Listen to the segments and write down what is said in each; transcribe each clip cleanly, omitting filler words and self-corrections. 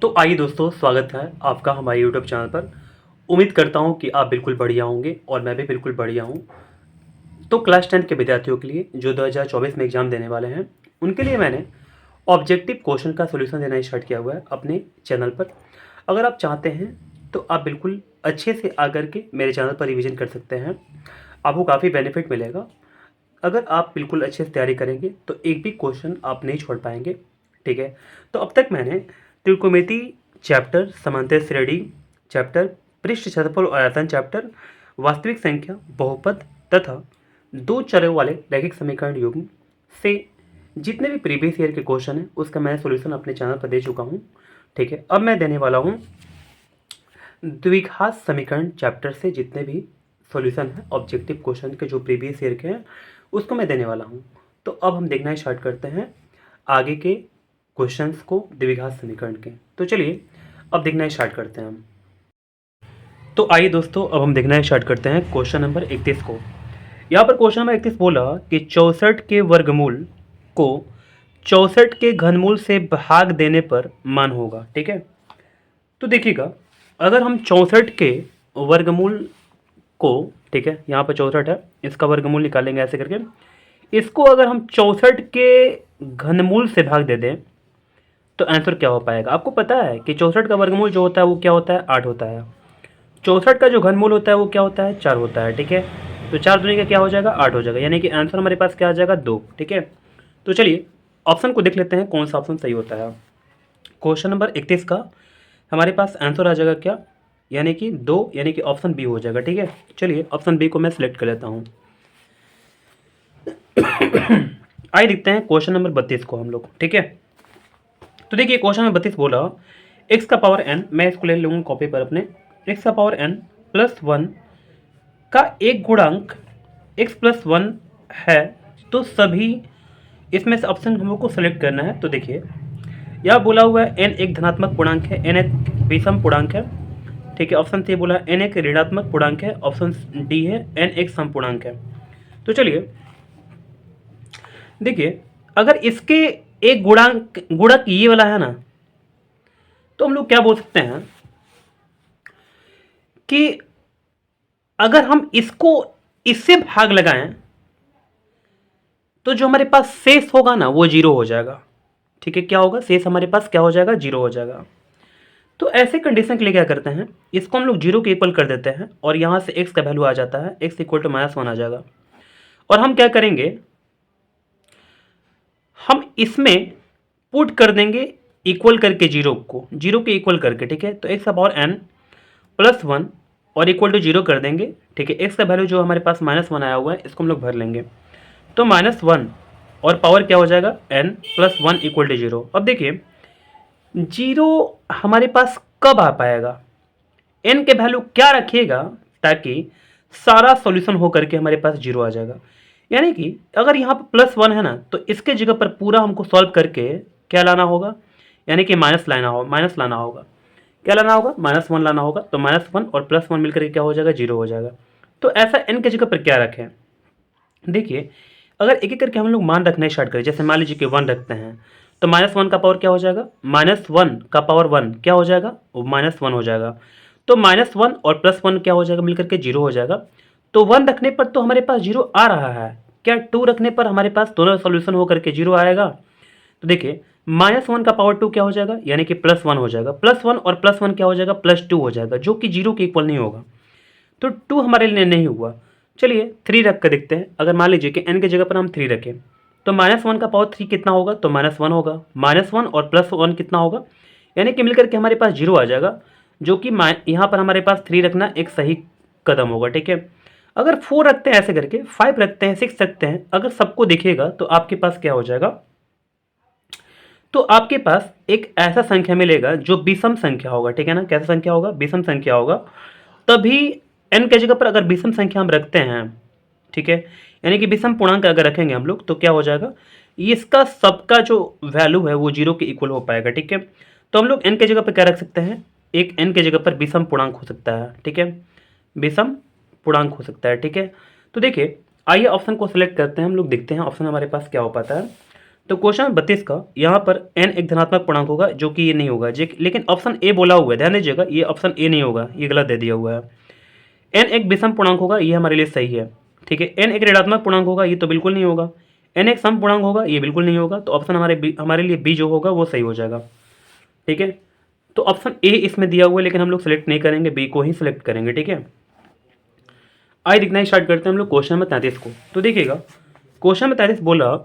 तो आइए दोस्तों, स्वागत है आपका हमारे यूट्यूब चैनल पर। उम्मीद करता हूँ कि आप बिल्कुल बढ़िया होंगे और मैं भी बिल्कुल बढ़िया हूँ। तो क्लास 10 के विद्यार्थियों के लिए जो 2024 में एग्ज़ाम देने वाले हैं, उनके लिए मैंने ऑब्जेक्टिव क्वेश्चन का सॉल्यूशन देना स्टार्ट किया हुआ है अपने चैनल पर। अगर आप चाहते हैं तो आप बिल्कुल अच्छे से आकर के मेरे चैनल पर रिवीजन कर सकते हैं। आपको काफ़ी बेनिफिट मिलेगा। अगर आप बिल्कुल अच्छे से तैयारी करेंगे तो एक भी क्वेश्चन आप नहीं छोड़ पाएंगे। ठीक है। तो अब तक मैंने त्रिकोणमिति चैप्टर, समांतर श्रेणी चैप्टर, पृष्ठ क्षेत्रफल और आयतन चैप्टर, वास्तविक संख्या, बहुपद तथा दो चरों वाले रैखिक समीकरण युग्म से जितने भी प्रीवियस ईयर के क्वेश्चन हैं उसका मैं सॉल्यूशन अपने चैनल पर दे चुका हूँ। ठीक है। अब मैं देने वाला हूँ द्विघात समीकरण चैप्टर से जितने भी सॉल्यूशन है ऑब्जेक्टिव क्वेश्चन के जो प्रीवियस ईयर के हैं उसको मैं देने वाला हूँ। तो अब हम देखना स्टार्ट करते हैं आगे के क्वेश्चंस को द्विघात समीकरण के। तो चलिए अब देखना स्टार्ट करते हैं हम। तो आइए दोस्तों, अब हम देखना स्टार्ट करते हैं क्वेश्चन नंबर 31 को। यहाँ पर क्वेश्चन नंबर 31 बोला कि 64 के वर्गमूल को 64 के घनमूल से भाग देने पर मान होगा। ठीक है। तो देखिएगा, अगर हम 64 के वर्गमूल को, ठीक है, यहाँ पर 64 है, इसका वर्गमूल निकालेंगे ऐसे करके। इसको अगर हम 64 के घनमूल से भाग दे दें तो आंसर क्या हो पाएगा। आपको पता है कि 64 का वर्गमूल जो होता है वो क्या होता है, 8 होता है। 64 का जो घनमूल होता है वो क्या होता है, 4 होता है। ठीक है। तो 4 दूनी का क्या हो जाएगा, 8 हो जाएगा, यानी कि आंसर हमारे पास क्या आ जाएगा, 2। ठीक है। तो चलिए ऑप्शन को देख लेते हैं कौन सा ऑप्शन सही होता है। क्वेश्चन नंबर 31 का हमारे पास आंसर आ जाएगा क्या, यानी कि 2, यानी कि ऑप्शन बी हो जाएगा। ठीक है। चलिए ऑप्शन बी को मैं सिलेक्ट कर लेता हूँ। आइए देखते हैं क्वेश्चन नंबर 32 को हम लोग। ठीक है। तो देखिए क्वेश्चन नंबर 32 बोला x का पावर n, मैं इसको ले लूँगा कॉपी पर अपने, x का पावर n प्लस 1 का एक गुणांक x प्लस 1 है। तो सभी इसमें से ऑप्शन हम लोग को सेलेक्ट करना है। तो देखिए यहाँ बोला हुआ है n एक धनात्मक पूर्णांक है, n एक विषम पूर्णांक है। ठीक है। ऑप्शन सी बोला n एक ऋणात्मक पूर्णांक है, ऑप्शन डी है n एक सम पूर्णांक है। तो चलिए देखिए, अगर इसके एक गुणक ये वाला है ना, तो हम लोग क्या बोल सकते हैं कि अगर हम इसको इससे भाग लगाएं तो जो हमारे पास शेष होगा ना वो 0 हो जाएगा। ठीक है। क्या होगा, शेष हमारे पास क्या हो जाएगा, 0 हो जाएगा। तो ऐसे कंडीशन के लिए क्या करते हैं, इसको हम लोग 0 के इक्वल कर देते हैं और यहां से x का वैल्यू आ जाता है, x इक्वल टू -1 आ जाएगा। और हम क्या करेंगे, हम इसमें पुट कर देंगे इक्वल करके 0 को, 0 के इक्वल करके। ठीक है। तो x का पावर n प्लस 1 और इक्वल टू 0 कर देंगे। ठीक है। x का वैल्यू जो हमारे पास -1 आया हुआ है इसको हम लोग भर लेंगे। तो -1 और पावर क्या हो जाएगा, n प्लस 1 इक्वल टू 0। अब देखिए 0 हमारे पास कब आ पाएगा, n के वैल्यू क्या रखिएगा ताकि सारा सॉल्यूशन हो करके हमारे पास 0 आ जाएगा। यानी कि अगर यहाँ पर +1 है ना, तो इसके जगह पर पूरा हमको सॉल्व करके क्या लाना होगा, यानी कि माइनस लाना होगा। क्या लाना होगा, -1 लाना होगा। तो -1 और +1 मिलकर के क्या हो जाएगा, 0 हो जाएगा। तो ऐसा n के जगह पर क्या रखें, देखिए अगर एक एक करके हम लोग मान रखना स्टार्ट करें, जैसे मान लीजिए कि 1 रखते हैं तो -1 का पावर क्या हो जाएगा, -1 का पावर 1 क्या हो जाएगा, वो -1 हो जाएगा। तो -1 और +1 क्या हो जाएगा, मिलकर के 0 हो जाएगा। तो 1 रखने पर तो हमारे पास 0 आ रहा है, क्या 2 रखने पर हमारे पास दोनों सोल्यूशन हो करके 0 आएगा। तो देखिए -1 का पावर 2 क्या हो जाएगा, यानी कि +1 हो जाएगा। +1 और +1 क्या हो जाएगा, +2 हो जाएगा, जो कि 0 के इक्वल नहीं होगा। तो 2 हमारे लिए नहीं हुआ। चलिए 3 रख कर देखते हैं। अगर मान लीजिए कि n के जगह पर हम 3 रखें तो -1 का पावर 3 कितना होगा, तो -1 होगा। -1 और +1 कितना होगा, यानी कि मिलकर के हमारे पास 0 आ जाएगा, जो कि यहाँ पर हमारे पास 3 रखना एक सही कदम होगा। ठीक है। अगर 4 रखते हैं ऐसे करके, 5 रखते हैं, 6 रखते हैं, अगर सबको देखिएगा तो आपके पास क्या हो जाएगा, तो आपके पास एक ऐसा संख्या मिलेगा जो विषम संख्या होगा। ठीक है ना, कैसा संख्या होगा, विषम संख्या होगा। तभी n के जगह पर अगर विषम संख्या हम रखते हैं, ठीक है, यानी कि विषम पूर्णांक अगर रखेंगे हम लोग तो क्या हो जाएगा, इसका सबका जो वैल्यू है वो 0 के इक्वल हो पाएगा। ठीक है। तो हम लोग n के जगह पर क्या रख सकते हैं, एक n के जगह पर विषम पूर्णांक हो सकता है। ठीक है, विषम पूर्णांक हो सकता है। ठीक है। तो देखिए आइए ऑप्शन को सिलेक्ट करते हैं, हम लोग देखते हैं ऑप्शन हमारे पास क्या हो पाता है। तो क्वेश्चन 32 का यहाँ पर n एक धनात्मक पूर्णांक होगा, जो कि ये नहीं होगा, लेकिन ऑप्शन ए बोला हुआ है, ध्यान दीजिएगा, ये ऑप्शन ए नहीं होगा, ये गलत दे दिया हुआ है। n एक विषम पूर्णांक होगा, ये हमारे लिए सही है, ठीक है। n एक ऋणात्मक पूर्णांक होगा, ये तो बिल्कुल नहीं होगा। n एक सम पूर्णांक होगा, ये बिल्कुल नहीं होगा। तो ऑप्शन हमारे लिए बी जो होगा वो सही हो जाएगा, ठीक है। तो ऑप्शन ए इसमें दिया हुआ है, लेकिन हम लोग सेलेक्ट नहीं करेंगे, बी को ही सिलेक्ट करेंगे, ठीक है। आइए दिखना स्टार्ट करते हैं हम लोग क्वेश्चन नंबर 33 को। तो देखिएगा, क्वेश्चन नंबर 33 बोला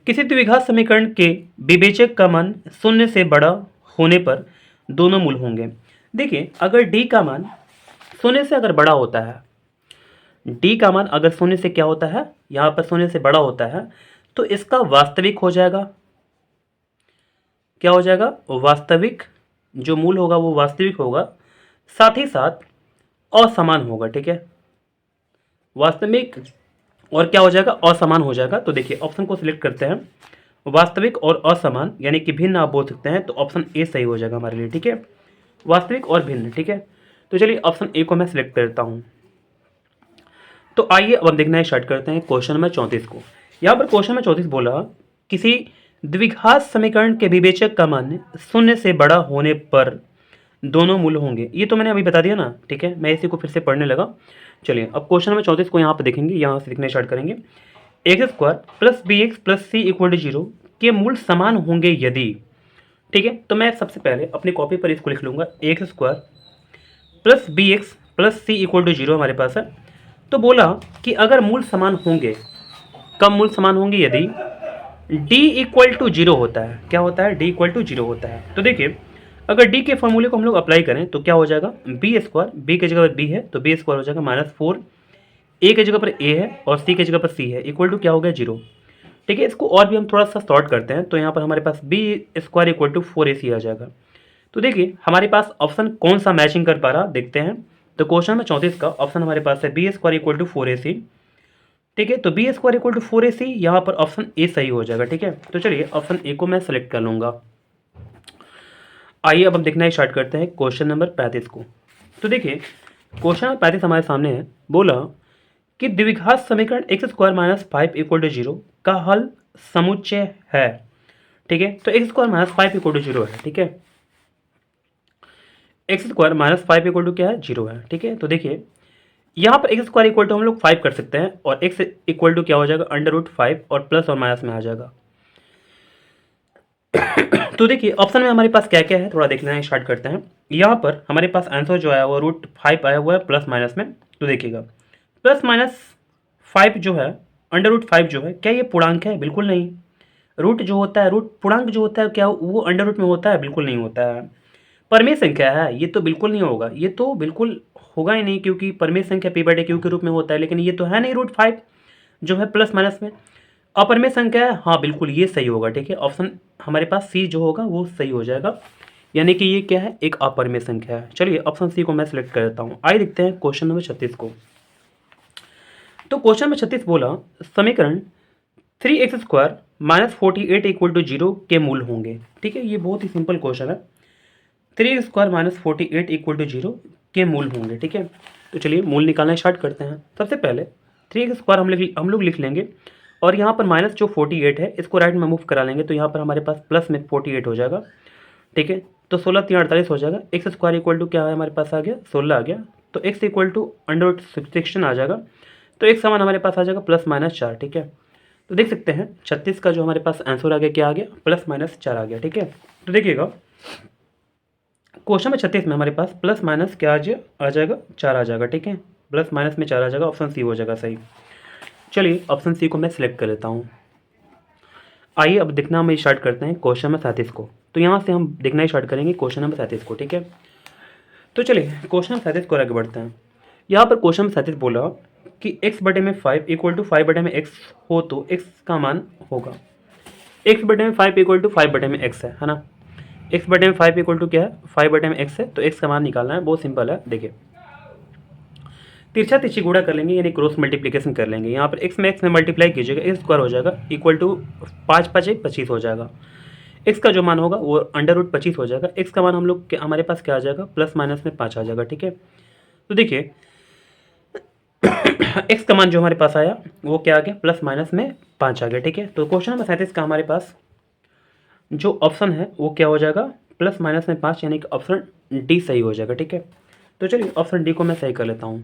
किसी द्विघात समीकरण के विवेचक का मान शून्य से बड़ा होने पर दोनों मूल होंगे। देखिए, अगर डी का मान शून्य से अगर बड़ा होता है, डी का मान अगर शून्य से क्या होता है, यहाँ पर शून्य से बड़ा होता है, तो इसका वास्तविक हो जाएगा, क्या हो जाएगा, वास्तविक जो मूल होगा वो वास्तविक होगा, साथ ही साथ असमान होगा, ठीक है। वास्तविक और क्या हो जाएगा, असमान हो जाएगा। तो देखिए ऑप्शन को सिलेक्ट करते हैं, वास्तविक और असमान यानी कि भिन्न आप बोल सकते हैं, तो ऑप्शन ए सही हो जाएगा हमारे लिए, ठीक है, वास्तविक और भिन्न, ठीक है। तो चलिए ऑप्शन ए को मैं सिलेक्ट करता हूं। तो आइए अब हम देखना स्टार्ट करते हैं क्वेश्चन नंबर 34 को। यहाँ पर क्वेश्चन नंबर 34 बोला किसी द्विघात समीकरण के विवेचक का मान शून्य से बड़ा होने पर दोनों मूल होंगे। ये तो मैंने अभी बता दिया ना, ठीक है, मैं इसी को फिर से पढ़ने लगा। चलिए अब क्वेश्चन नंबर 34 को यहाँ पर देखेंगे, यहाँ से लिखना स्टार्ट करेंगे। X square plus B X plus C equal to 0 के मूल समान होंगे यदि, ठीक है। तो मैं सबसे पहले अपनी कॉपी पर इसको लिख लूँगा, X square plus B X plus C equal to 0 हमारे पास है। तो बोला कि अगर मूल समान होंगे, कब मूल समान होंगे, यदि d इक्वल टू 0 होता है। क्या होता है, d इक्वल टू 0 होता है। तो देखिए अगर d के फॉर्मूले को हम लोग अप्लाई करें तो क्या हो जाएगा, बी स्क्वायर, बी की जगह पर b है तो बी स्क्वायर हो जाएगा -4, a की जगह पर a है और c की जगह पर c है, इक्वल टू क्या हो गया, 0, ठीक है। इसको और भी हम थोड़ा सा सॉर्ट करते हैं, तो यहाँ पर हमारे पास B square equal to 4ac आ जाएगा। तो देखिए हमारे पास ऑप्शन कौन सा मैचिंग कर पा रहा, देखते हैं। तो क्वेश्चन में 34 का ऑप्शन हमारे पास है B square equal to 4ac, ठीक है। तो B square equal to 4ac, यहाँ पर ऑप्शन ए सही हो जाएगा, ठीक है। तो चलिए ऑप्शन ए को मैं सेलेक्ट कर लूँगा। आइए अब हम देखना स्टार्ट करते हैं क्वेश्चन नंबर 35 को। तो देखिए क्वेश्चन नंबर 35 हमारे सामने है, बोला कि द्विघात समीकरण x square minus 5 equal to 0 का हल समुच्चय है, ठीक है। तो X square minus 5 equal to 0 है, ठीक है। X square minus 5 equal to क्या है, 0 है, ठीक है। तो देखिए यहाँ पर एक्स स्क्वायर इक्वल टू हम लोग 5 कर सकते हैं और एक्स इक्वल टू क्या हो जाएगा, √5 और प्लस और माइनस में आ जाएगा। तो देखिए ऑप्शन में हमारे पास क्या क्या है, थोड़ा देखना है स्टार्ट करते हैं। यहाँ पर हमारे पास आंसर जो आया हुआ √5 आया हुआ है प्लस माइनस में। तो देखिएगा +-5 जो है, √5 जो है, क्या ये पूर्णांक है, बिल्कुल नहीं। रूट जो होता है, रूट पूर्णांक जो होता है क्या वो अंडर में होता है, बिल्कुल नहीं होता है। परमेय संख्या है, ये तो बिल्कुल नहीं होगा, ये तो बिल्कुल होगा ही नहीं, क्योंकि परमेय संख्या p/q के रूप में होता है, लेकिन ये तो है नहीं √5 जो है प्लस माइनस में। अपरमेय संख्या है, हाँ बिल्कुल ये सही होगा, ठीक है। ऑप्शन हमारे पास सी जो होगा वो सही हो जाएगा, यानी कि ये क्या है, एक अपरमेय संख्या है। चलिए ऑप्शन सी को मैं सिलेक्ट कर देता हूँ। आइए देखते हैं क्वेश्चन नंबर 36 को। तो क्वेश्चन नंबर 36 बोला समीकरण 3x square minus 48 equal to 0 के मूल होंगे, ठीक है। ये बहुत ही सिंपल क्वेश्चन है, 3x square minus 48 equal to 0 के मूल होंगे, ठीक है। तो चलिए मूल निकालना स्टार्ट करते हैं। सबसे पहले 3x स्क्वायर हम लोग लिख लेंगे, और यहाँ पर माइनस जो 48 है इसको राइट में मूव करा लेंगे, तो यहाँ पर हमारे पास प्लस में 48 हो जाएगा, ठीक है। तो 16×3 = 48 हो जाएगा। एक्स स्क्वायर इक्वल टू क्या है, हमारे पास आ गया 16 आ गया, तो x इक्वल टू √16 आ जाएगा। तो एक समान हमारे पास आ जाएगा +-4, ठीक है। तो देख सकते हैं 36 का जो हमारे पास आंसर आ गया, क्या आ गया, +-4 आ गया, ठीक है। तो देखिएगा क्वेश्चन में 36 में हमारे पास प्लस माइनस क्या आ जाएगा, 4 आ जाएगा, ठीक है। प्लस माइनस में 4 आ जाएगा, ऑप्शन सी हो जाएगा सही। चलिए ऑप्शन सी को मैं सिलेक्ट कर लेता हूँ। आइए अब देखना हम स्टार्ट करते हैं क्वेश्चन नंबर 37 को। तो यहाँ से हम देखना स्टार्ट करेंगे क्वेश्चन नंबर 37 को, ठीक है। तो चलिए क्वेश्चन नंबर 37 को आगे बढ़ते हैं। यहाँ पर क्वेश्चन नंबर 37 बोला कि x/5 इक्वल टू 5/x हो तो x का मान होगा, x/5 इक्वल टू 5/x है ना। x/5 इक्वल टू क्या है, 5/x है, तो x का मान निकालना है, बहुत सिंपल है। देखिए तिरछा तिरछी गुणा कर लेंगे, यानी क्रॉस मल्टीप्लिकेशन कर लेंगे। यहाँ पर x में मल्टीप्लाई कीजिएगा, एक्स स्क्वायर हो जाएगा इक्वल टू 5×5 = 25 हो जाएगा। x का जो मान होगा वो √25 हो जाएगा। x का मान हमारे पास क्या आ जाएगा, प्लस माइनस में 5 आ जाएगा, ठीक है। तो देखिए एक्स का मान जो हमारे पास आया वो क्या आ गया, प्लस माइनस में 5 आ गया। ठीक है, तो क्वेश्चन नंबर 37 का हमारे पास जो ऑप्शन है वो क्या हो जाएगा, प्लस माइनस में 5, यानी कि ऑप्शन डी सही हो जाएगा। ठीक है, तो चलिए ऑप्शन डी को मैं सही कर लेता हूँ।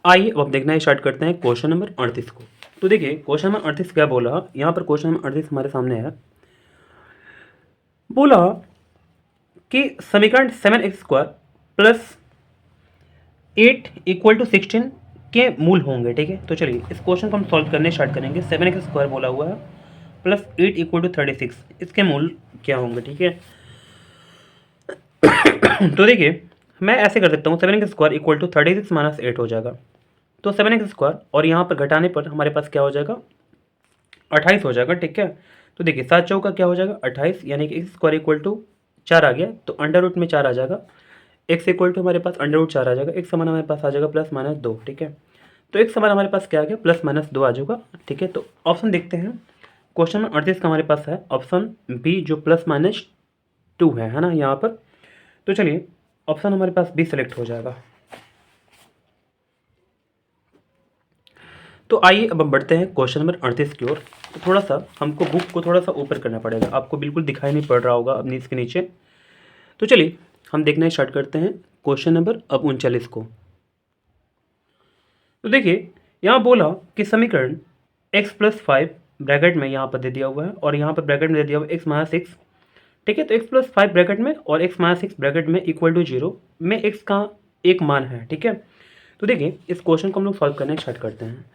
आइए अब देखना स्टार्ट करते हैं क्वेश्चन नंबर 38 को। तो देखिए क्वेश्चन नंबर 38 क्या बोला, यहाँ पर क्वेश्चन नंबर 38 हमारे सामने है। बोला कि समीकरण 7x² प्लस 8 इक्वल टू 16 के मूल होंगे। ठीक है, तो चलिए इस क्वेश्चन को हम सॉल्व करने स्टार्ट करेंगे। 7x² बोला हुआ है प्लस 8 इक्वल टू 36, इसके मूल क्या होंगे। ठीक है, तो देखिए मैं ऐसे कर सकता हूँ, 7x² इक्वल टू 36 माइनस 8 हो जाएगा। तो 7x² और यहाँ पर घटाने पर हमारे पास क्या हो जाएगा, 28 हो जाएगा। ठीक है, तो देखिए 7 चौका क्या हो जाएगा 28, यानी कि x² इक्वल टू 4 आ गया, तो अंडर रूट में 4 आ जाएगा। x इक्वल टू हमारे पास अंडर रूट 4 आ जाएगा, x समान हमारे पास आ जाएगा प्लस माइनस 2। ठीक है, तो x समान हमारे पास क्या आ गया, प्लस माइनस 2 आ जाएगा। ठीक है, तो ऑप्शन देखते हैं। क्वेश्चन में 38 का हमारे पास है ऑप्शन बी जो प्लस माइनस 2 है ना यहाँ पर। तो चलिए ऑप्शन हमारे पास बी सेलेक्ट हो जाएगा। तो आइए अब हम बढ़ते हैं क्वेश्चन नंबर 38 की ओर। तो थोड़ा सा हमको बुक को थोड़ा सा ऊपर करना पड़ेगा, आपको बिल्कुल दिखाई नहीं पड़ रहा होगा अपनी इसके नीचे। तो चलिए हम देखना स्टार्ट करते हैं क्वेश्चन नंबर अब 39 को। तो देखिए यहाँ बोला कि समीकरण x प्लस 5 ब्रैकेट में यहाँ पर दे दिया हुआ है और यहाँ पर ब्रैकेट में दे दिया हुआ है x माइनस 6। ठीक है, तो x प्लस 5 ब्रैकेट में और x माइनस 6 ब्रैकेट में इक्वल टू 0 में x का एक मान है। ठीक है, तो देखिए इस क्वेश्चन को हम लोग सॉल्व करने स्टार्ट करते हैं।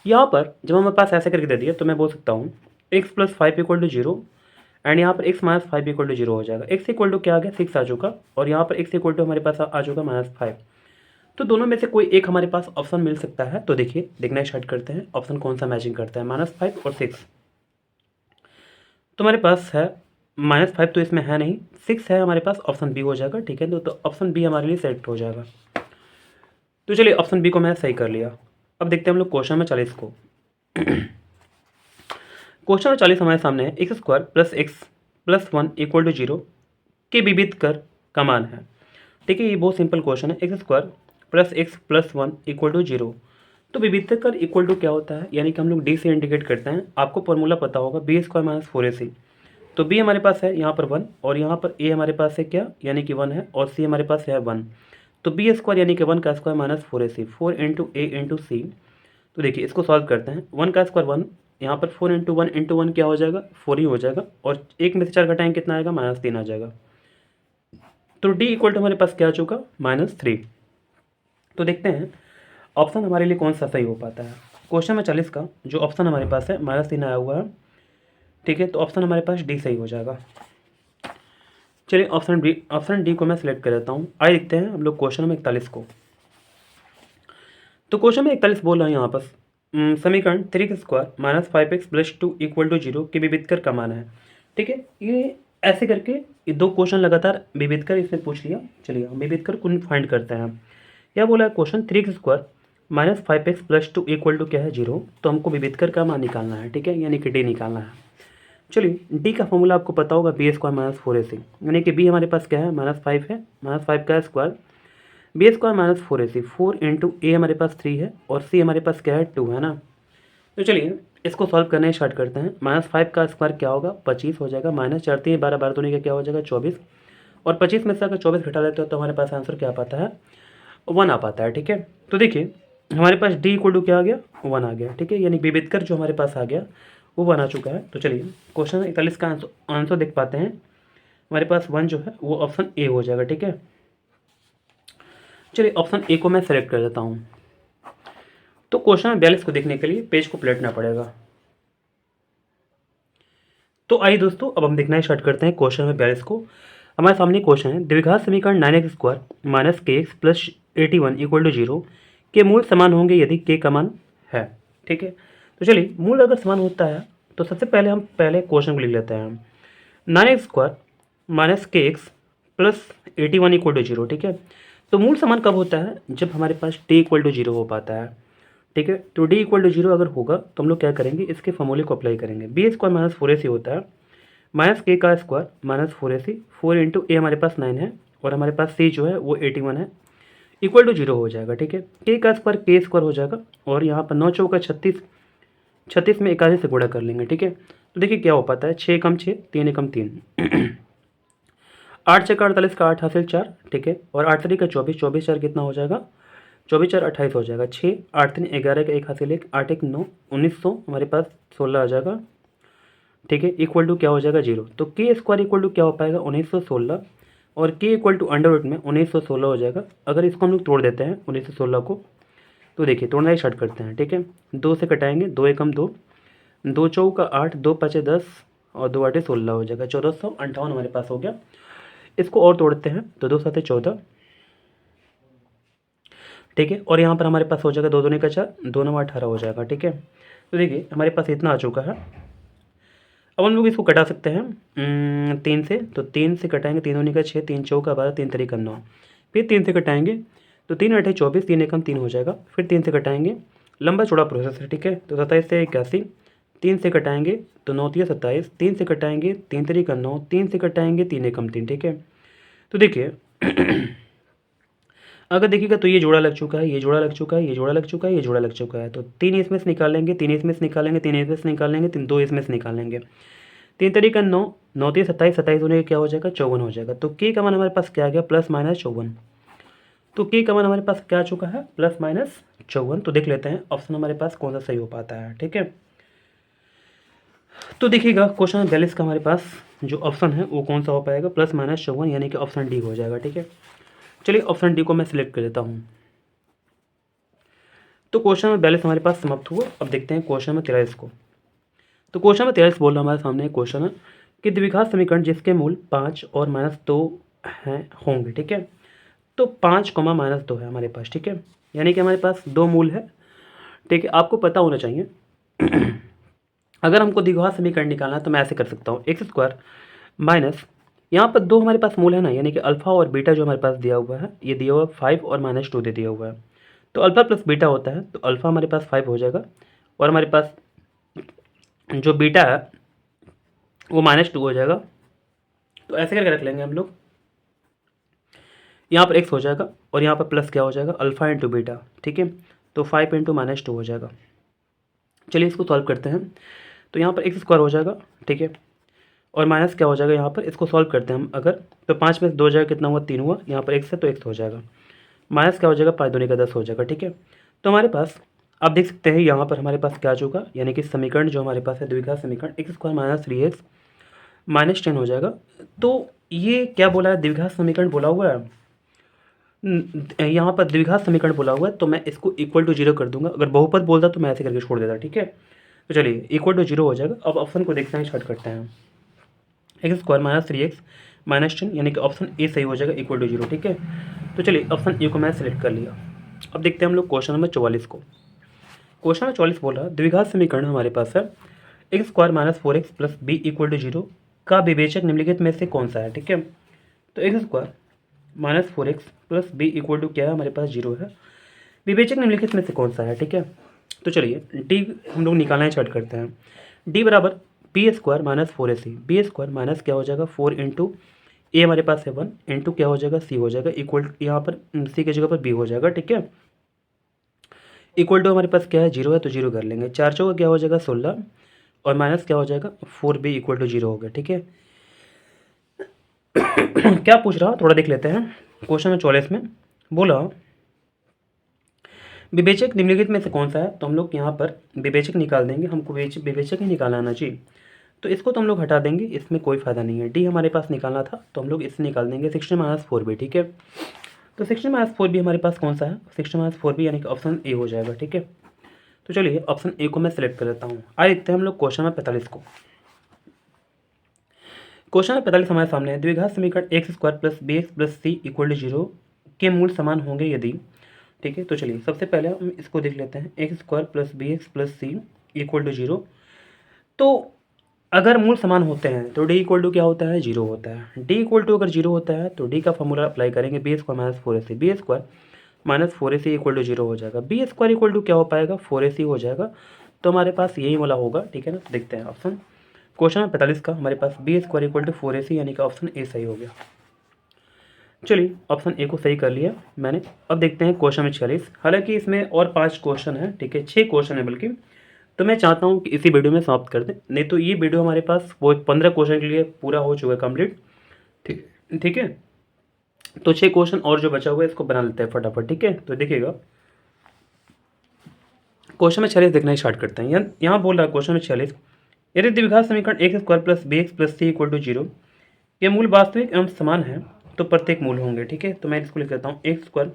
यहाँ पर जब हमारे पास ऐसे करके दे दिया तो मैं बोल सकता हूँ x plus 5 equal to 0 and यहाँ पर x माइनस 5 इक्वल टू 0 हो जाएगा। x इक्वल टू क्या आ गया 6 आ चुका और यहाँ पर x इक्वल टू हमारे पास आ चुका माइनस 5। तो दोनों में से कोई एक हमारे पास ऑप्शन मिल सकता है। तो देखिए देखना स्टार्ट करते हैं ऑप्शन कौन सा मैचिंग करता है, माइनस 5 और 6। तो हमारे पास है माइनस 5 तो इसमें है नहीं, 6 है हमारे पास, ऑप्शन बी हो जाएगा। ठीक है, तो ऑप्शन बी हमारे लिए सेलेक्ट हो जाएगा। तो चलिए ऑप्शन बी को मैं सही कर लिया। अब देखते हैं हम लोग क्वेश्चन नंबर 40 को। क्वेश्चन नंबर 40 हमारे सामने है x² plus x plus 1 equal to 0 के विविध कर का मान है। ठीक है, ये बहुत सिंपल क्वेश्चन है। x² plus x plus 1 equal to 0, तो विविध कर इक्वल टू क्या होता है, यानी कि हम लोग डी से इंडिकेट करते हैं। आपको फॉर्मूला पता होगा b² माइनस 4ac। तो b हमारे पास है यहाँ पर 1 और यहाँ पर a हमारे पास है क्या, यानी कि 1 है, और c हमारे पास है 1। तो b² यानी कि 1 का square minus 4ac, 4 into a into C. तो देखिए इसको सॉल्व करते हैं। 1 का स्क्वायर 1, यहाँ पर 4 इंटू 1 इंटू 1 क्या हो जाएगा 4 ही हो जाएगा, और एक में से 4 घटाएंगे कितना आएगा, माइनस 3 आ जाएगा। तो d इक्वल टू हमारे पास क्या आ चुका, -3। तो देखते हैं ऑप्शन हमारे लिए कौन सा सही हो पाता है। क्वेश्चन में 40 का जो ऑप्शन हमारे पास है -3 आया हुआ है। ठीक है, तो ऑप्शन हमारे पास डी सही हो जाएगा। चलिए ऑप्शन डी को मैं सिलेक्ट कर लेता हूँ। आइए देखते हैं हम लोग क्वेश्चन नंबर 41 को। तो क्वेश्चन में 41 बोल रहा है यहाँ पर समीकरण 3x² minus 5x plus 2 equal to 0 के विविध कर का मान है। ठीक है, ये ऐसे करके ये दो क्वेश्चन लगातार विविध कर इसने पूछ लिया। चलिए हम विविध कर को फाइंड करते हैं। क्या बोला है question, 3x² minus 5x plus 2 equal to क्या है 0, तो हमको विविध कर का मान निकालना है। ठीक है, यानी कि डी निकालना है। चलिए डी का फॉर्मूला आपको पता होगा b² माइनस 4ac, यानी कि b हमारे पास क्या है -5 है, -5 का square b² minus 4ac, 4 into ए हमारे पास 3 है और c हमारे पास क्या है 2 है ना। तो चलिए इसको सॉल्व करने स्टार्ट करते हैं। -5 का स्क्वायर क्या होगा 25 हो जाएगा, माइनस 4 3 12 12 दूनी का क्या हो जाएगा 24, और 25 में से अगर 24 घटा देते हो तो हमारे पास आंसर क्या पाता है 1 आ पाता है। ठीक है, तो देखिए हमारे पास डी इक्वल टू क्या आ गया 1 आ गया। ठीक है, यानी विविध कर जो हमारे पास आ गया वो 1 आ चुका है। तो चलिए क्वेश्चन 41 का आंसर देख पाते हैं। हमारे पास 1 जो है वो ऑप्शन ए हो जाएगा। ठीक है, चलिए ऑप्शन ए को मैं सेलेक्ट कर देता हूँ। तो क्वेश्चन 42 को देखने के लिए पेज को पलटना पड़ेगा। तो आइए दोस्तों अब हम देखना स्टार्ट करते हैं क्वेश्चन नंबर 42 को। हमारे सामने क्वेश्चन है द्विघात समीकरण 9x² minus kx plus 81 equal to 0 के मूल समान होंगे यदि k का मान है। ठीक है, तो चलिए मूल अगर समान होता है तो सबसे पहले हम पहले क्वेश्चन को लिख लेते हैं। 9x² minus kx plus 81 equal to 0। ठीक है, तो मूल समान कब होता है, जब हमारे पास t इक्वल टू 0 हो पाता है। ठीक है, तो d इक्वल टू 0 अगर होगा तो हम लोग क्या करेंगे, इसके फॉर्मूले को अप्लाई करेंगे। b² माइनस 4ac होता है माइनस k का स्क्वायर माइनस 4ac, 4 इंटू ए हमारे पास 9 है और हमारे पास c जो है वो 81 है, इक्वल टू 0 हो जाएगा, ठीक है। के का स्क्वायर के स्क्वायर हो जाएगा, और यहाँ पर 9 चौका 36, 36 में 81 से गुणा कर लेंगे, ठीक है। तो देखिए क्या हो पाता है, 6 कम 6, 3 एकम 3, 8 छः का 48 का 8 हासिल 4, ठीक है। और 8 3 का 24, 24 4 कितना हो जाएगा, 24 4 28 हो जाएगा। 6 8 3 11 का 1 हासिल 1, 8 1 9, 1900 हमारे पास 16 आ जाएगा, ठीक है। इक्वल टू क्या हो जाएगा 0। तो के स्क्वायर इक्वल टू क्या हो पाएगा 1916, और के इक्वल टू अंडर रूट में 1916 हो जाएगा। अगर इसको हम लोग तोड़ देते हैं 1916 को, तो देखिए तोड़ना ही स्टार्ट करते हैं, ठीक है। 2 से कटाएंगे, 2 एकम 2, 2 चौका 8, 2 पाँचे 10, और 2 आठे 16 हो जाएगा। 1458 हमारे पास हो गया। इसको और तोड़ते हैं तो 2 7 14, ठीक है। और यहाँ पर हमारे पास हो जाएगा 2 दूनी का 4, 2 9 18 हो जाएगा, ठीक है। तो देखिए हमारे पास इतना आ चुका है। अब हम लोग इसको कटा सकते हैं 3 से, तो 3 से कटाएंगे, 3 दूनी का 6, 3 चौका 12, 3 तरीका 9, फिर 3 से कटाएंगे तो 3 आठे 24, 3 एकम 3 हो जाएगा। फिर 3 से कटाएंगे, लंबा चौड़ा प्रोसेस है, ठीक है। तो 27 से 81, 3 से कटाएंगे तो 9 3 27, 3 से कटाएंगे 3 तरीका 9, 3 से कटाएंगे 3 एकम 3, ठीक है। तो देखिए अगर देखिएगा तो ये जोड़ा लग चुका है, ये जोड़ा लग चुका है, ये जोड़ा लग चुका है, ये जोड़ा लग चुका है। तो 3 इसमें से निकालेंगे, 3 इसमें से निकालेंगे, 3 इसमें से निकालेंगे, 2 इसमें से निकालेंगे। 3 तरीका 9, 9 3 27, 27 होने क्या हो जाएगा 54 हो जाएगा। तो के का मान हमारे पास क्या आ गया, +-54। तो के का मान हमारे पास क्या आ चुका है, +-54। तो देख लेते हैं ऑप्शन हमारे पास कौन सा सही हो पाता है, ठीक है। तो देखिएगा क्वेश्चन 42 का हमारे पास जो ऑप्शन है वो कौन सा हो पाएगा, +-54, यानी कि ऑप्शन डी हो जाएगा, ठीक है। चलिए ऑप्शन डी को मैं सिलेक्ट कर लेता हूँ। तो क्वेश्चन नंबर 42 हमारे पास समाप्त हुआ। अब देखते हैं क्वेश्चन नंबर 43 को। तो क्वेश्चन नंबर 43 बोल रहा हमारे सामने एक क्वेश्चन है कि द्विघात समीकरण जिसके मूल 5 और -2 हैं होंगे, ठीक है। तो 5, -2 है हमारे पास, ठीक है। यानी कि हमारे पास 2 मूल है, ठीक है। आपको पता होना चाहिए अगर हमको द्विघात समीकरण निकालना है तो मैं ऐसे कर सकता हूँ, x² माइनस, यहाँ पर 2 हमारे पास मूल है ना, यानी कि अल्फ़ा और बीटा जो हमारे पास दिया हुआ है, ये दिया हुआ है 5 और -2 दे दिया हुआ है। तो अल्फ़ा प्लस बीटा होता है, तो अल्फ़ा हमारे पास 5 हो जाएगा, और हमारे पास जो बीटा है वो -2 हो जाएगा। तो ऐसे करके रख लेंगे हम लोग, यहाँ पर x हो जाएगा, और यहाँ पर प्लस क्या हो जाएगा, अल्फ़ा इंटू बीटा, ठीक है। तो 5 इंटू -2 हो जाएगा। चलिए इसको सॉल्व करते हैं। तो यहाँ पर x² हो जाएगा, ठीक है, और माइनस क्या हो जाएगा यहाँ पर, इसको सॉल्व करते हैं हम अगर, तो 5 में से 2 जाएगा कितना हुआ, 3 हुआ। यहाँ पर x है तो x हो जाएगा, माइनस क्या हो जाएगा, 5 दूनी का 10 हो जाएगा, ठीक है। तो हमारे पास आप देख सकते हैं यहाँ पर हमारे पास क्या आ चुका, यानी कि समीकरण जो हमारे पास है द्विघात समीकरण x² - 3x -10 हो जाएगा। तो ये क्या बोला है, द्विघात समीकरण बोला हुआ है, यहाँ पर द्विघात समीकरण बोला हुआ है, तो मैं इसको इक्वल टू 0 कर दूंगा। अगर बहुपद बोलता तो मैं ऐसे करके छोड़ देता, ठीक है। तो चलिए इक्वल टू 0 हो जाएगा। अब ऑप्शन को देखना स्टार्ट करते हैं, x² - 3x -10, यानी कि ऑप्शन ए सही हो जाएगा, इक्वल टू 0, ठीक है। तो चलिए ऑप्शन ए को मैं सेलेक्ट कर लिया। अब देखते हैं हम लोग क्वेश्चन नंबर 44 को। क्वेश्चन नंबर 44 बोल रहा है द्विघात समीकरण हमारे पास है x² - 4x + b = 0 का विवेचक निम्नलिखित में से कौन सा है, ठीक है। तो x² - 4x + b = क्या है, हमारे पास 0 है। विवेचक निम्नलिखित में से कौन सा है, ठीक है। तो चलिए डी हम लोग निकालना स्टार्ट करते हैं। डी बराबर b² - 4ac, b² माइनस क्या हो जाएगा 4 इंटू ए हमारे पास है 1 इंटू क्या हो जाएगा सी हो जाएगा, इक्वल यहाँ पर सी की जगह पर बी हो जाएगा, ठीक है। इक्वल टू हमारे पास क्या है 0 है, तो 0 कर लेंगे। 4 चौका क्या हो जाएगा 16, और माइनस क्या हो जाएगा 4b = 0 हो गया, ठीक है। क्या पूछ रहा थोड़ा देख लेते हैं। क्वेश्चन नंबर 44 में बोला विवेचक निम्नलिखित में से कौन सा है, तो हम लोग यहाँ पर विवेचक निकाल देंगे। हमको विवेचक ही निकालना ना जी, तो इसको तो हम लोग हटा देंगे, इसमें कोई फ़ायदा नहीं है। डी हमारे पास निकालना था तो हम लोग इससे निकाल देंगे 16 - 4b, ठीक है। तो 16 - 4b हमारे पास कौन सा है, 16 - 4b यानी कि ऑप्शन ए हो जाएगा, ठीक है। तो चलिए ऑप्शन ए को मैं सेलेक्ट कर लेता हूँ। आइए देखते हैं हम लोग क्वेश्चन नंबर 45 को। क्वेश्चन नंबर 45 हमारे सामने है द्विघात समीकरण x² + bx + c = 0 के मूल समान होंगे यदि, ठीक है। तो चलिए सबसे पहले हम इसको देख लेते हैं, x² + bx + c = 0। तो अगर मूल समान होते हैं तो d = क्या होता है, 0 होता है। d = अगर 0 होता है तो d का फॉर्मूला अप्लाई करेंगे, b² - 4ac, b² - 4ac = 0 हो जाएगा। b² = क्या हो पाएगा 4ac हो जाएगा। तो हमारे पास यही वाला होगा, ठीक है ना। तो देखते हैं ऑप्शन क्वेश्चन 45 का हमारे पास b² = 4ac यानी कि ऑप्शन ए सही हो गया। चलिए ऑप्शन ए को सही कर लिया मैंने। अब देखते हैं क्वेश्चन में 46। हालांकि इसमें और 5 क्वेश्चन है, ठीक है, 6 क्वेश्चन है बल्कि। तो मैं चाहता हूँ कि इसी वीडियो में समाप्त कर दें, नहीं तो ये वीडियो हमारे पास वो 15 क्वेश्चन के लिए पूरा हो चुका है कंप्लीट। ठीक, ठीक है। तो 6 क्वेश्चन और जो बचा हुआ है इसको बना लेते हैं फटाफट, ठीक है। तो देखिएगा क्वेश्चन में 46 देखना स्टार्ट करते हैं। यहाँ बोल रहा है क्वेश्चन में 46, यदि द्विघात समीकरण x square plus B X plus C equal to 0 के मूल वास्तविक एवं समान है तो प्रत्येक मूल होंगे, ठीक है। तो मैं इसको लिख देता हूँ, X square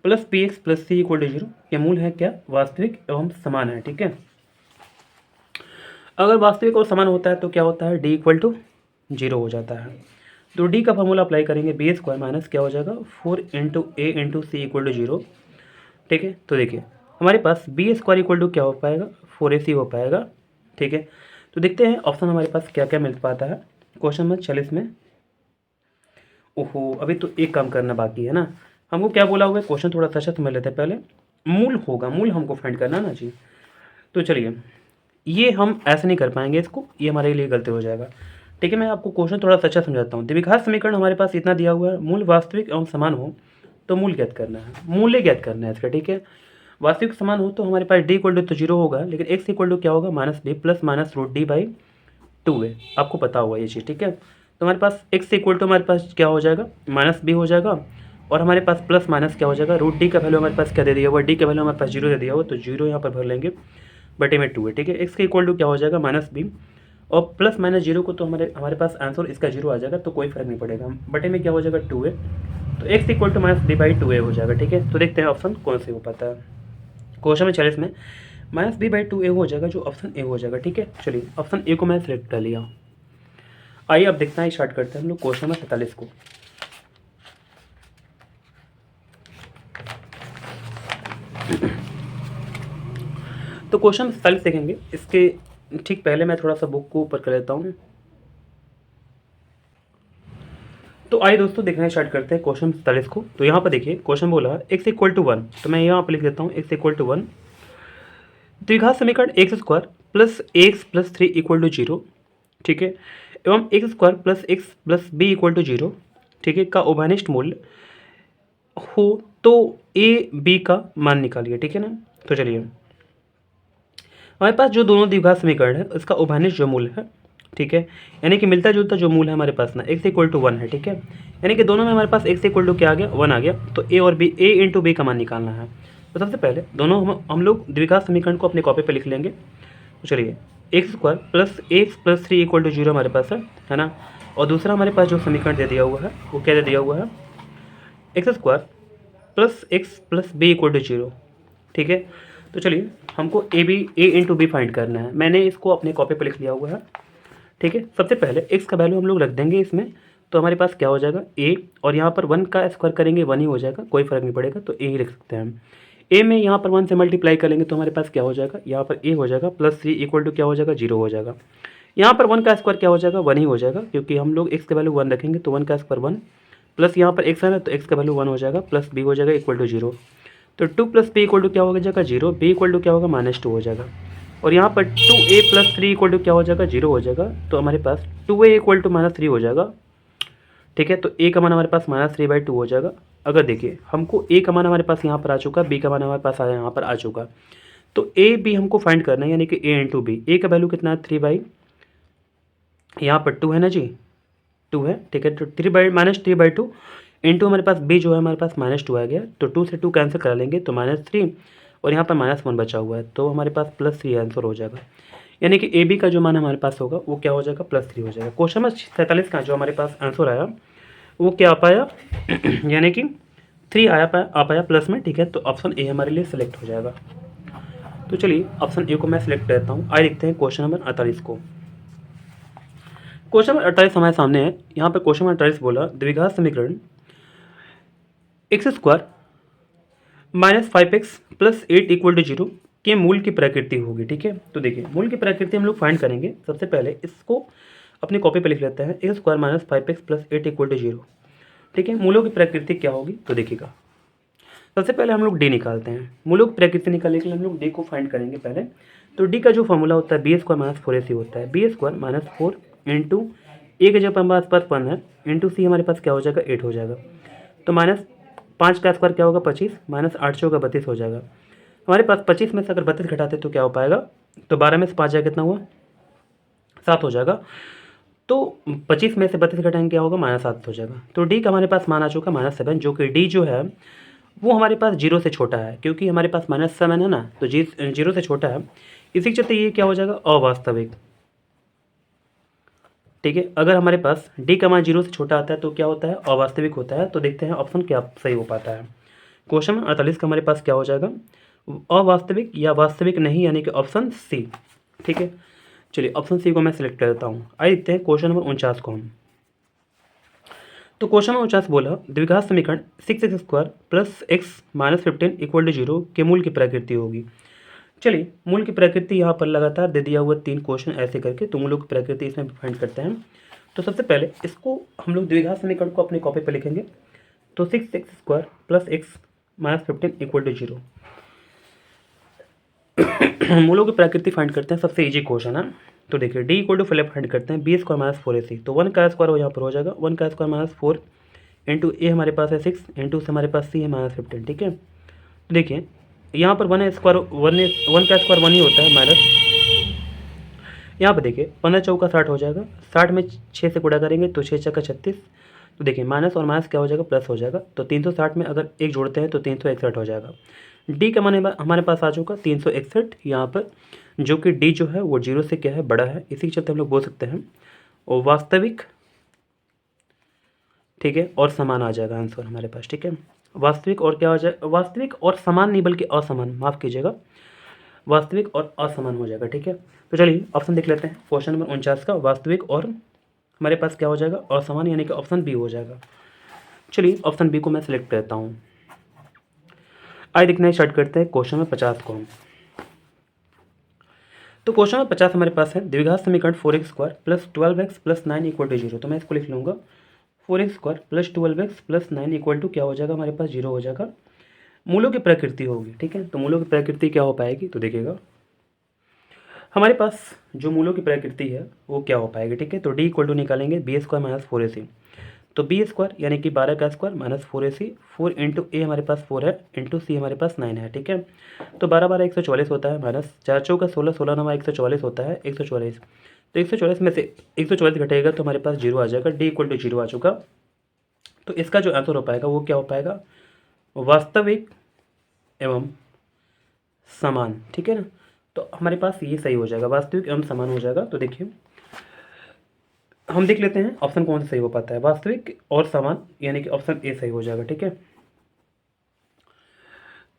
plus B X plus C equal to 0 के मूल है क्या, वास्तविक एवं समान है, ठीक है। अगर वास्तविक और समान होता है तो क्या होता है, डी इक्वल टू 0 हो जाता है। तो डी का फॉर्मूला अप्लाई करेंगे, बी स्क्वायर माइनस क्या हो जाएगा 4 into A into C equal to 0, ठीक है। तो देखिए हमारे पास बी स्क्वायर इक्वल टू क्या हो पाएगा, 4ac हो पाएगा, ठीक है। तो देखते हैं ऑप्शन हमारे पास क्या क्या मिल पाता है क्वेश्चन नंबर 46 में। ओहो, अभी तो एक काम करना बाकी है ना। हमको क्या बोला हुआ है, क्वेश्चन थोड़ा सा समझ लेते हैं पहले। मूल होगा, मूल हमको फाइंड करना ना जी। तो चलिए ये हम ऐसे नहीं कर पाएंगे इसको, ये हमारे लिए गलती हो जाएगा, ठीक है। मैं आपको क्वेश्चन थोड़ा सा अच्छा समझाता हूँ। द्विघात समीकरण हमारे पास इतना दिया हुआ है, मूल वास्तविक एवं समान हो तो मूल ज्ञात करना है, मूल्य ज्ञात करना है इसका, ठीक है। वास्तविक समान हो तो हमारे पास डी इक्वल टू तो 0 होगा, लेकिन एक्स इक्वल टू क्या होगा, minus B plus minus root D by 2 है, आपको पता होगा ये चीज़, ठीक है। तो हमारे पास एक्स इक्वल टू हमारे पास क्या हो जाएगा, माइनस बी हो जाएगा, और हमारे पास प्लस माइनस क्या हो जाएगा, रूट डी का वैल्यू हमारे पास क्या दे दिया हुआ, डी का वैल्यू हमारे पास 0 दे दिया हुआ, तो 0 यहाँ पर भर लेंगे, बटे में 2 है, ठीक है। एक्स के इक्वल टू क्या हो जाएगा, माइनस बी, और प्लस माइनस 0 को तो हमारे पास आंसर इसका 0 आ जाएगा, तो कोई फर्क नहीं पड़ेगा, बटे में क्या हो जाएगा 2 है, तो X equal to minus B by 2a हो जाएगा, ठीक है। तो देखते हैं ऑप्शन कौन से हो पाता है क्वेश्चन में 40 में। माइनस बी बाई 2a हो जाएगा, जो ऑप्शन ए हो जाएगा, ठीक है। चलिए ऑप्शन ए को मैं सिलेक्ट कर लिया। आइए अब देखना है, स्टार्ट करते हैं हम लोग क्वेश्चन नंबर 47 को। तो क्वेश्चन 47 देखेंगे, इसके ठीक पहले मैं थोड़ा सा बुक को ऊपर कर लेता हूँ। तो आइए दोस्तों देखना स्टार्ट करते हैं क्वेश्चन 47 को। तो यहाँ पर देखिए क्वेश्चन बोला एक्स इक्वल टू 1, तो मैं यहाँ पर लिख देता हूँ एक्स इक्वल टू 1, द्विघात समीकरण x square plus x plus 3 equal to 0, ठीक है, एवं X square plus x plus B equal to 0, ठीक है, का उभयनिष्ठ मूल्य हो तो ए बी का मान निकालिए, ठीक है ना। तो चलिए हमारे पास जो दोनों द्विघात समीकरण है उसका उभयनिष्ठ जो मूल्य है, ठीक है, यानी कि मिलता जुलता जो मूल है हमारे पास ना, एक्स इक्वल टू 1 है, ठीक है, यानी कि दोनों में हमारे पास एक्स इक्वल टू क्या आ गया, 1 आ गया, तो ए और बी, ए इंटू बी का मान निकालना है। तो सबसे पहले दोनों हम लोग द्विघात समीकरण को अपने कॉपी पे लिख लेंगे। तो चलिए x square plus x plus 3 equal to 0 हमारे पास है ना, और दूसरा हमारे पास जो समीकरण दे दिया हुआ है वो क्या दे दिया हुआ है, x square plus x plus B equal to 0, ठीक है। तो चलिए हमको ए इंटू बी फाइंड करना है, मैंने इसको अपने कॉपी पर लिख लिया हुआ है, ठीक है। सबसे पहले एक्स का वैल्यू हम लोग रख देंगे इसमें, तो हमारे पास क्या हो जाएगा ए, और यहाँ पर 1 का स्क्वायर करेंगे 1 ही हो जाएगा, कोई फर्क नहीं पड़ेगा, तो ए ही लिख सकते हैं हम। ए में यहाँ पर 1 से मल्टीप्लाई करेंगे तो हमारे पास क्या हो जाएगा, यहाँ पर ए हो जाएगा प्लस 3 इक्वल टू क्या हो जाएगा, 0 हो जाएगा। यहाँ पर 1 का स्क्वायर क्या हो जाएगा, 1 ही हो जाएगा, क्योंकि हम लोग एक्स का वैल्यू 1 रखेंगे, तो 1 का स्क्वायर 1, प्लस यहाँ पर एक्स है ना, तो एक्स का वैल्यू 1 हो जाएगा, प्लस बी हो जाएगा इक्वल टू 0, तो 2 प्लस बी इक्वल टू क्या हो जाएगा 0, बी इक्वल टू क्या होगा -2 हो जाएगा, और यहाँ पर 2a प्लस 3 इक्वल टू क्या हो जाएगा 0 हो जाएगा, तो हमारे पास 2a इक्वल टू -3 हो जाएगा, ठीक है। तो a का मान हमारे पास -3/2 हो जाएगा। अगर देखिए हमको a का मान हमारे पास यहाँ पर आ चुका, b का मान हमारे पास यहाँ पर आ चुका, तो a b हमको फाइंड करना है, यानी कि a इंटू बी, a का वैल्यू कितना है 3 यहाँ पर 2 है ना जी, 2 है, ठीक है। तो -3/2 इंटू हमारे पास b जो है हमारे पास -2 आ गया, तो 2 से 2 कैंसिल करा लेंगे, तो -3, और यहाँ पर -1 बचा हुआ है, तो हमारे पास +3 आंसर हो जाएगा, यानी कि ए बी का जो मान हमारे पास होगा वो क्या हो जाएगा, +3 हो जाएगा। क्वेश्चन नंबर 47 का जो हमारे पास आंसर आया वो क्या आ पाया यानी कि 3 आ पाया प्लस में, ठीक है। तो ऑप्शन ए हमारे लिए सिलेक्ट हो जाएगा। तो चलिए ऑप्शन ए को मैं सिलेक्ट करता हूँ। आइए देखते हैं क्वेश्चन नंबर 48 को। क्वेश्चन नंबर 48 हमारे सामने है। यहाँ पर क्वेश्चन नंबर 48 बोला द्विघात समीकरण x square -5x plus 8 equal to 0 के मूल की प्रकृति होगी, ठीक है। तो देखिए मूल की प्रकृति हम लोग फाइंड करेंगे। सबसे पहले इसको अपनी कॉपी पे लिख लेते हैं, x square -5x plus 8 equal to 0, ठीक है। मूलों की प्रकृति क्या होगी, तो देखिएगा सबसे पहले हम लोग डी निकालते हैं। मूलों की प्रकृति निकालने के लिए हम लोग डी को फाइंड करेंगे पहले। तो डी का जो फॉर्मूला होता है बी स्क्वायर -4ac होता है, बी स्क्वायर -4 इंटू ए के जब हमारे पास 1 है इंटू सी हमारे पास क्या हो जाएगा 8 हो जाएगा। तो -5 का स्क्वायर क्या होगा 25, -8 से होगा 32 हो जाएगा। हमारे पास 25 में से अगर 32 घटाते तो क्या हो पाएगा, तो 12 में से 5 जाएगा कितना हुआ 7 हो जाएगा। तो 25 में से 32 घटाएंगे क्या होगा -7 हो जाएगा। तो डी का हमारे पास मान आ चुका -7, जो कि डी जो है वो हमारे पास 0 से छोटा है, क्योंकि हमारे पास -7 है ना, तो 0 से छोटा है। इसी के चलते ये क्या हो जाएगा अवास्तविक। ठीक है, अगर हमारे पास डी का मान 0 से छोटा आता है तो क्या होता है अवास्तविक होता है। तो देखते हैं ऑप्शन क्या सही हो पाता है। क्वेश्चन 48 का हमारे पास क्या हो जाएगा अवास्तविक या वास्तविक नहीं, यानी कि ऑप्शन सी। ठीक है, चलिए ऑप्शन सी को मैं सिलेक्ट कर देता हूँ। आइए देखते हैं क्वेश्चन नंबर 49 को हम। तो क्वेश्चन नंबर 49 बोला द्विघात समीकरण 6x² plus x -15 equal to 0 के मूल की प्रकृति होगी। चलिए मूल की प्रकृति यहाँ पर लगातार दे दिया हुआ 3 क्वेश्चन ऐसे करके, तो मूलों की प्रकृति इसमें फाइंड करते हैं। तो सबसे पहले इसको हम लोग द्विघात समीकरण को अपने कॉपी पर लिखेंगे। तो 6x² plus x -15 equal to 0 मूलों की प्रकृति फाइंड करते हैं। सबसे इजी क्वेश्चन है। तो देखिए D equal to fill up find करते हैं b² -4ac। तो 1 का स्क्वायर यहाँ पर हो जाएगा 1 का स्क्वायर -4 इंटू ए हमारे पास है 6 इंटू से हमारे पास सी है -15। ठीक है, तो देखिए यहाँ पर 1 का स्क्वायर 1 ही होता है माइनस। यहाँ पर देखिए 15 चौका 60 हो जाएगा, 60 में 6 से गुणा करेंगे तो 6 चौका 36। तो देखिए माइनस और माइनस क्या हो जाएगा प्लस हो जाएगा। तो 360 में अगर एक जोड़ते हैं तो 361 हो जाएगा। डी का मान हमारे पास आ चुका 361 यहाँ पर, जो कि डी जो है वो 0 से क्या है बड़ा है। इसी के चलते हम लोग बोल सकते हैं और वास्तविक। ठीक है, और समान आ जाएगा आंसर हमारे पास। ठीक है, वास्तविक और क्या हो जाएगा, वास्तविक और समान नहीं बल्कि असमान, माफ़ कीजिएगा, वास्तविक और असमान हो जाएगा। ठीक है, तो चलिए ऑप्शन देख लेते हैं क्वेश्चन नंबर 49 का। वास्तविक और हमारे पास क्या हो जाएगा असमान, यानी कि ऑप्शन बी हो जाएगा। चलिए ऑप्शन बी को मैं सिलेक्ट करता हूँ। आइए देखना स्टार्ट करते हैं क्वेश्चन नंबर 50 को हम। तो क्वेश्चन नंबर 50 हमारे पास है द्विघात समीकरण 4x² plus 12x plus 9 equal to 0। तो मैं इसको लिख लूँगा 4x² plus 12x plus 9 equal to क्या हो जाएगा हमारे पास 0 हो जाएगा। मूलों की प्रकृति होगी। ठीक है, तो मूलों की प्रकृति क्या हो पाएगी, तो देखिएगा हमारे पास जो मूलों की प्रकृति है वो क्या हो पाएगी। ठीक है, तो डी इक्वल टू निकालेंगे b² -4ac। तो b² यानी कि 12 का स्क्वायर -4ac, 4 इंटू ए हमारे पास 4 है इंटू सी हमारे पास 9 है। ठीक है, तो 12 12 144 होता है, माइनस 4 चौका 16 16 9 144 होता है 144। तो 144 में से 144 घटेगा तो हमारे पास 0 आ जाएगा। डी इक्वल टू 0 आ चुका। तो इसका जो आंसर हो पाएगा वो क्या हो पाएगा वास्तविक एवं समान। ठीक है ना, तो हमारे पास ये सही हो जाएगा, वास्तविक एवं समान हो जाएगा। तो देखिए हम देख लेते हैं ऑप्शन कौन सा सही हो पाता है, वास्तविक और समान, यानी कि ऑप्शन ए सही हो जाएगा। ठीक है,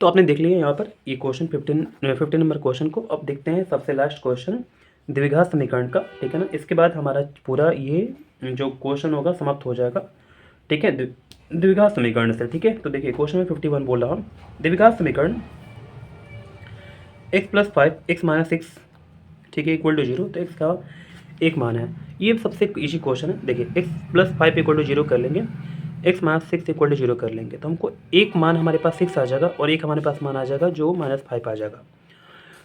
तो आपने देख लिया यहाँ पर ये क्वेश्चन 15 नंबर क्वेश्चन को। अब देखते हैं सबसे लास्ट क्वेश्चन द्विघात समीकरण का। ठीक है ना, इसके बाद हमारा पूरा ये जो क्वेश्चन होगा समाप्त हो जाएगा। ठीक है, द्विघात समीकरण से। ठीक है, तो देखिए क्वेश्चन में 51 बोल रहा हूँ द्विघात समीकरण x + 5 x - 6 ठीक है इक्वल टू 0। तो x का एक मान है, ये सबसे इजी क्वेश्चन है। देखिए x + 5 इक्वल टू 0 कर लेंगे, x - 6 इक्वल टू 0 कर लेंगे, तो हमको एक मान हमारे पास 6 आ जाएगा और एक हमारे पास मान आ जाएगा जो -5 आ जाएगा।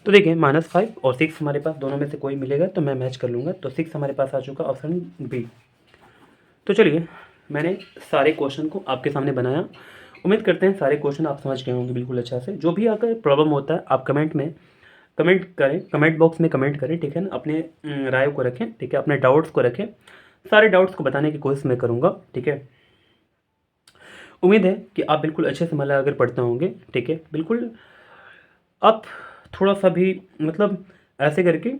तो देखिए -5 और 6 हमारे पास दोनों में से कोई मिलेगा तो मैं मैच कर लूँगा। तो 6 हमारे पास आ चुका, ऑप्शन बी। तो चलिए मैंने सारे क्वेश्चन को आपके सामने बनाया। उम्मीद करते हैं सारे क्वेश्चन आप समझ गए होंगे बिल्कुल अच्छा से। जो भी अगर प्रॉब्लम होता है आप कमेंट करें, कमेंट बॉक्स में कमेंट करें। ठीक है ना, अपने राय को रखें। ठीक है, अपने डाउट्स को रखें, सारे डाउट्स को बताने की कोशिश मैं करूँगा। ठीक है, उम्मीद है कि आप बिल्कुल अच्छे से मतलब अगर पढ़ते होंगे। ठीक है, बिल्कुल आप थोड़ा सा भी मतलब ऐसे करके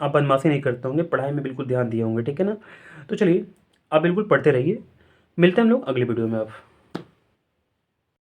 आप बदमाशी नहीं करते होंगे, पढ़ाई में बिल्कुल ध्यान दिए होंगे। ठीक है ना, तो चलिए आप बिल्कुल पढ़ते रहिए। मिलते हैं हम लोग अगली वीडियो में। आप